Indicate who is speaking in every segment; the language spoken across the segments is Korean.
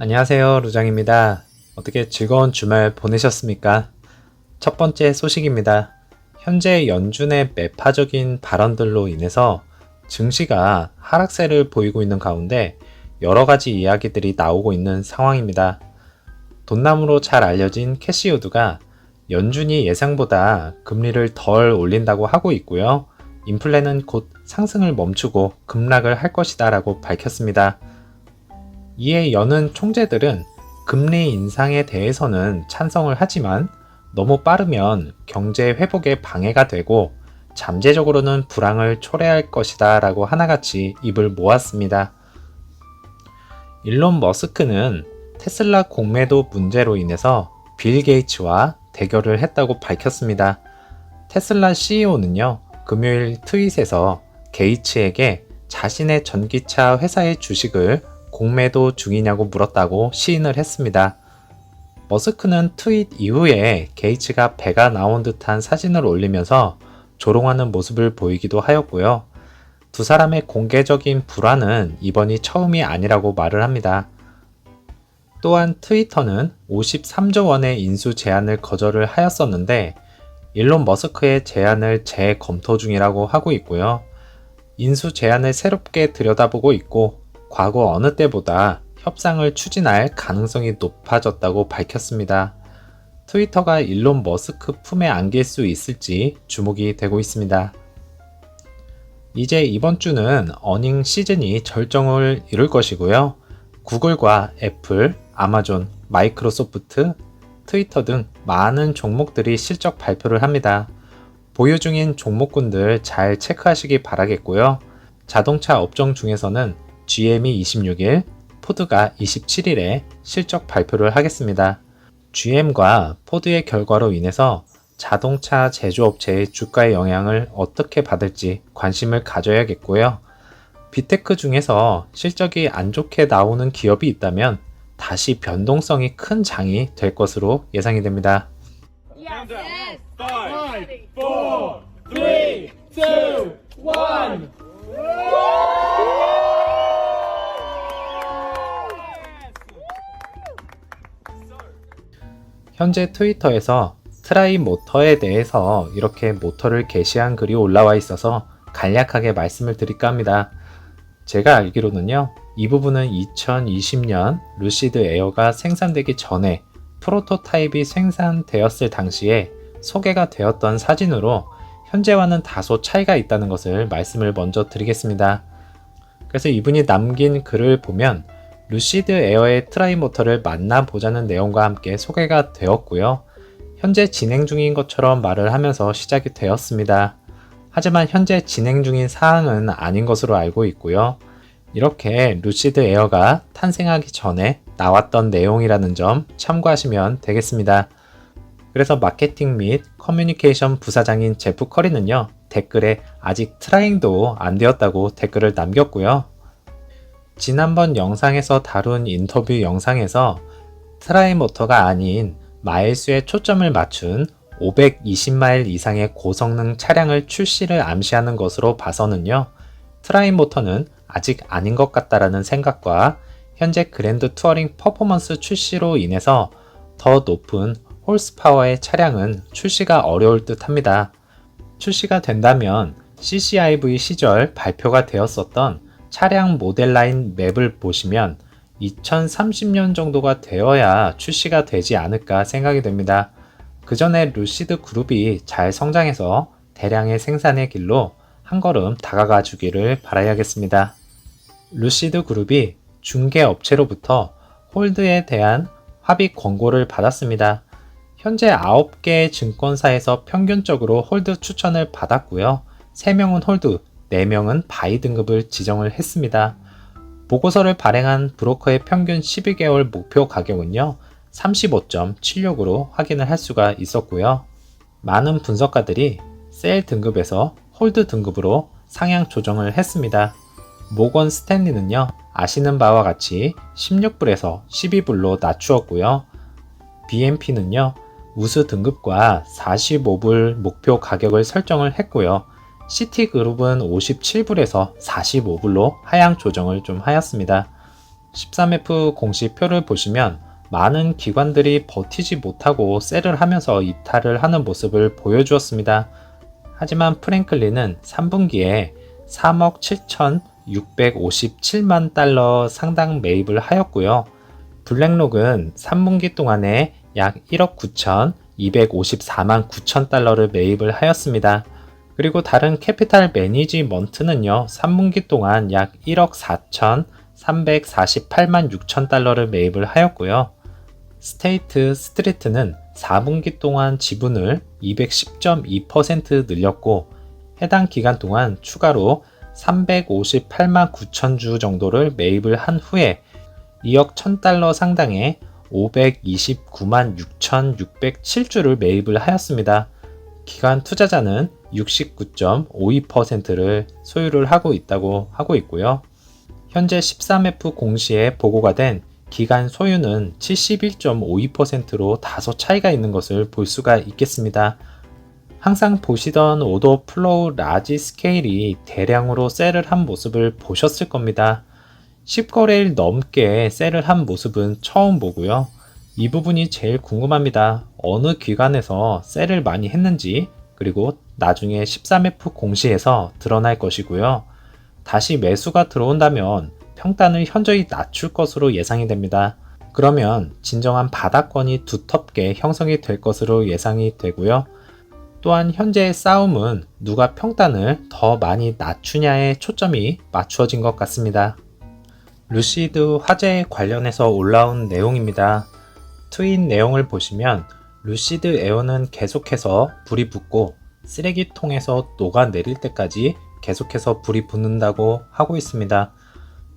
Speaker 1: 안녕하세요, 루장입니다. 어떻게 즐거운 주말 보내셨습니까? 첫 번째 소식입니다. 현재 연준의 매파적인 발언들로 인해서 증시가 하락세를 보이고 있는 가운데 여러 가지 이야기들이 나오고 있는 상황입니다. 돈나무로 잘 알려진 캐시우드가 연준이 예상보다 금리를 덜 올린다고 하고 있고요. 인플레는 곧 상승을 멈추고 급락을 할 것이다 라고 밝혔습니다. 이에 여는 총재들은 금리 인상에 대해서는 찬성을 하지만 너무 빠르면 경제 회복에 방해가 되고 잠재적으로는 불황을 초래할 것이다 라고 하나같이 입을 모았습니다. 일론 머스크는 테슬라 공매도 문제로 인해서 빌 게이츠와 대결을 했다고 밝혔습니다. 테슬라 CEO는요, 금요일 트윗에서 게이츠에게 자신의 전기차 회사의 주식을 공매도 중이냐고 물었다고 시인을 했습니다. 머스크는 트윗 이후에 게이츠가 배가 나온 듯한 사진을 올리면서 조롱하는 모습을 보이기도 하였고요. 두 사람의 공개적인 불화는 이번이 처음이 아니라고 말을 합니다. 또한 트위터는 53조 원의 인수 제안을 거절을 하였었는데 일론 머스크의 제안을 재검토 중이라고 하고 있고요. 인수 제안을 새롭게 들여다보고 있고 과거 어느 때보다 협상을 추진할 가능성이 높아졌다고 밝혔습니다. 트위터가 일론 머스크 품에 안길 수 있을지 주목이 되고 있습니다. 이제 이번 주는 어닝 시즌이 절정을 이룰 것이고요. 구글과 애플, 아마존, 마이크로소프트, 트위터 등 많은 종목들이 실적 발표를 합니다. 보유 중인 종목군들 잘 체크하시기 바라겠고요. 자동차 업종 중에서는 GM이 26일, 포드가 27일에 실적 발표를 하겠습니다. GM과 포드의 결과로 인해서 자동차 제조업체의 주가의 영향을 어떻게 받을지 관심을 가져야겠고요. 빅테크 중에서 실적이 안 좋게 나오는 기업이 있다면 다시 변동성이 큰 장이 될 것으로 예상이 됩니다.
Speaker 2: Yes. 5, 4, 3, 2, 1.
Speaker 1: 현재 트위터에서 트라이 모터에 대해서 이렇게 모터를 게시한 글이 올라와 있어서 간략하게 말씀을 드릴까 합니다. 제가 알기로는요, 이 부분은 2020년 루시드 에어가 생산되기 전에 프로토타입이 생산되었을 당시에 소개가 되었던 사진으로 현재와는 다소 차이가 있다는 것을 말씀을 먼저 드리겠습니다. 그래서 이분이 남긴 글을 보면 루시드 에어의 트라이 모터를 만나보자는 내용과 함께 소개가 되었고요. 현재 진행 중인 것처럼 말을 하면서 시작이 되었습니다. 하지만 현재 진행 중인 사항은 아닌 것으로 알고 있고요. 이렇게 루시드 에어가 탄생하기 전에 나왔던 내용이라는 점 참고하시면 되겠습니다. 그래서 마케팅 및 커뮤니케이션 부사장인 제프 커리는요, 댓글에 아직 트라잉도 안 되었다고 댓글을 남겼고요. 지난번 영상에서 다룬 인터뷰 영상에서 트라이 모터가 아닌 마일수에 초점을 맞춘 520마일 이상의 고성능 차량을 출시를 암시하는 것으로 봐서는요, 트라이 모터는 아직 아닌 것 같다라는 생각과 현재 그랜드 투어링 퍼포먼스 출시로 인해서 더 높은 홀스파워의 차량은 출시가 어려울 듯 합니다. 출시가 된다면 CCIV 시절 발표가 되었었던 차량 모델 라인 맵을 보시면 2030년 정도가 되어야 출시가 되지 않을까 생각이 됩니다. 그 전에 루시드 그룹이 잘 성장해서 대량의 생산의 길로 한 걸음 다가가 주기를 바라야겠습니다. 루시드 그룹이 중개 업체로부터 홀드에 대한 합의 권고를 받았습니다. 현재 9개의 증권사에서 평균적으로 홀드 추천을 받았고요. 3명은 홀드, 4명은 바이 등급을 지정을 했습니다. 보고서를 발행한 브로커의 평균 12개월 목표 가격은요, 35.76으로 확인을 할 수가 있었고요. 많은 분석가들이 셀 등급에서 홀드 등급으로 상향 조정을 했습니다. 모건 스탠리는요, 아시는 바와 같이 16불에서 12불로 낮추었고요. BNP는요, 우수 등급과 45불 목표 가격을 설정을 했고요. 시티그룹은 57불에서 45불로 하향 조정을 좀 하였습니다. 13F 공시표를 보시면 많은 기관들이 버티지 못하고 셀을 하면서 이탈을 하는 모습을 보여주었습니다. 하지만 프랭클린은 3분기에 3억 7,657만 달러 상당 매입을 하였고요. 블랙록은 3분기 동안에 약 1억 9,254만 9천 달러를 매입을 하였습니다. 그리고 다른 캐피탈 매니지먼트는요, 3분기 동안 약 1억 4,348만 6천 달러를 매입을 하였고요. 스테이트 스트리트는 4분기 동안 지분을 210.2% 늘렸고 해당 기간 동안 추가로 358만 9천 주 정도를 매입을 한 후에 2억 1000달러 상당의 529만 6,607주를 매입을 하였습니다. 기관 투자자는 69.52%를 소유를 하고 있다고 하고 있고요. 현재 13F 공시에 보고가 된 기간 소유는 71.52%로 다소 차이가 있는 것을 볼 수가 있겠습니다. 항상 보시던 오더 플로우 라지 스케일이 대량으로 셀을 한 모습을 보셨을 겁니다. 10거래일 넘게 셀을 한 모습은 처음 보고요. 이 부분이 제일 궁금합니다. 어느 기관에서 셀을 많이 했는지, 그리고 나중에 13F 공시에서 드러날 것이고요. 다시 매수가 들어온다면 평단을 현저히 낮출 것으로 예상이 됩니다. 그러면 진정한 바닥권이 두텁게 형성이 될 것으로 예상이 되고요. 또한 현재의 싸움은 누가 평단을 더 많이 낮추냐에 초점이 맞추어진 것 같습니다. 루시드 화재에 관련해서 올라온 내용입니다. 트윗 내용을 보시면 루시드 에어는 계속해서 불이 붙고 쓰레기통에서 녹아내릴 때까지 계속해서 불이 붙는다고 하고 있습니다.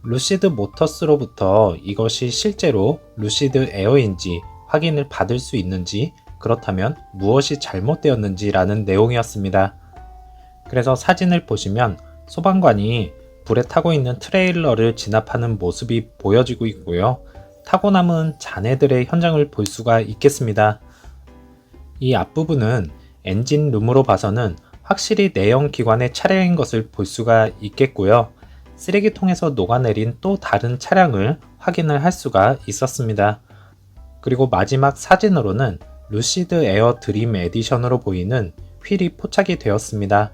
Speaker 1: 루시드 모터스로부터 이것이 실제로 루시드 에어인지 확인을 받을 수 있는지, 그렇다면 무엇이 잘못되었는지라는 내용이었습니다. 그래서 사진을 보시면 소방관이 불에 타고 있는 트레일러를 진압하는 모습이 보여지고 있고요. 타고 남은 잔해들의 현장을 볼 수가 있겠습니다. 이 앞부분은 엔진룸으로 봐서는 확실히 내연 기관의 차량인 것을 볼 수가 있겠고요. 쓰레기통에서 녹아내린 또 다른 차량을 확인을 할 수가 있었습니다. 그리고 마지막 사진으로는 루시드 에어 드림 에디션으로 보이는 휠이 포착이 되었습니다.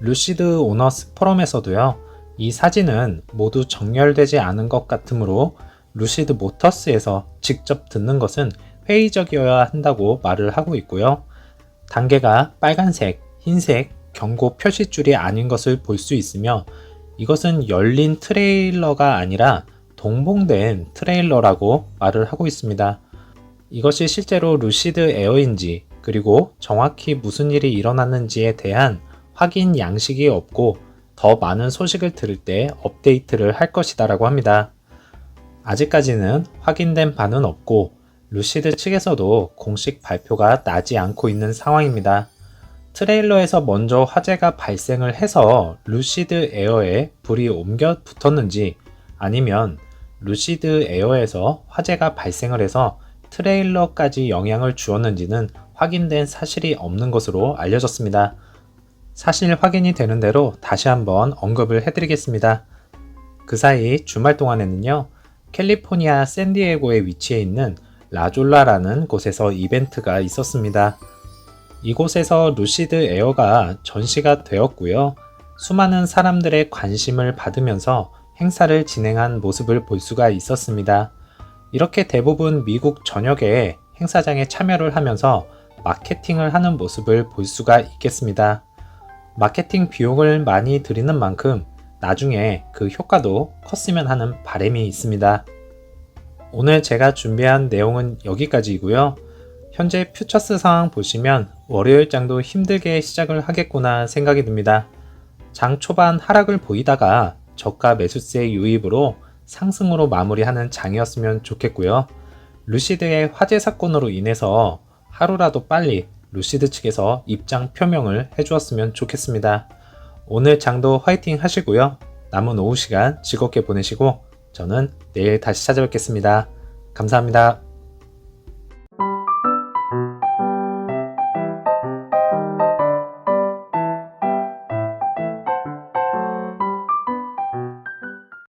Speaker 1: 루시드 오너스 포럼에서도요, 이 사진은 모두 정렬되지 않은 것 같으므로 루시드 모터스에서 직접 듣는 것은 회의적이어야 한다고 말을 하고 있고요. 단계가 빨간색, 흰색 경고 표시줄이 아닌 것을 볼 수 있으며 이것은 열린 트레일러가 아니라 동봉된 트레일러라고 말을 하고 있습니다. 이것이 실제로 루시드 에어인지, 그리고 정확히 무슨 일이 일어났는지에 대한 확인 양식이 없고 더 많은 소식을 들을 때 업데이트를 할 것이다 라고 합니다. 아직까지는 확인된 바는 없고 루시드 측에서도 공식 발표가 나지 않고 있는 상황입니다. 트레일러에서 먼저 화재가 발생을 해서 루시드 에어에 불이 옮겨 붙었는지, 아니면 루시드 에어에서 화재가 발생을 해서 트레일러까지 영향을 주었는지는 확인된 사실이 없는 것으로 알려졌습니다. 사실 확인이 되는 대로 다시 한번 언급을 해드리겠습니다. 그 사이 주말 동안에는요, 캘리포니아 샌디에고에 위치해 있는 라졸라라는 곳에서 이벤트가 있었습니다. 이곳에서 루시드 에어가 전시가 되었고요. 수많은 사람들의 관심을 받으면서 행사를 진행한 모습을 볼 수가 있었습니다. 이렇게 대부분 미국 전역의 행사장에 참여를 하면서 마케팅을 하는 모습을 볼 수가 있겠습니다. 마케팅 비용을 많이 들이는 만큼 나중에 그 효과도 컸으면 하는 바람이 있습니다. 오늘 제가 준비한 내용은 여기까지이고요. 현재 퓨처스 상황 보시면 월요일장도 힘들게 시작을 하겠구나 생각이 듭니다. 장 초반 하락을 보이다가 저가 매수세 유입으로 상승으로 마무리하는 장이었으면 좋겠고요. 루시드의 화재 사건으로 인해서 하루라도 빨리 루시드 측에서 입장 표명을 해주었으면 좋겠습니다. 오늘 장도 화이팅 하시고요. 남은 오후 시간 즐겁게 보내시고 저는 내일 다시 찾아뵙겠습니다. 감사합니다.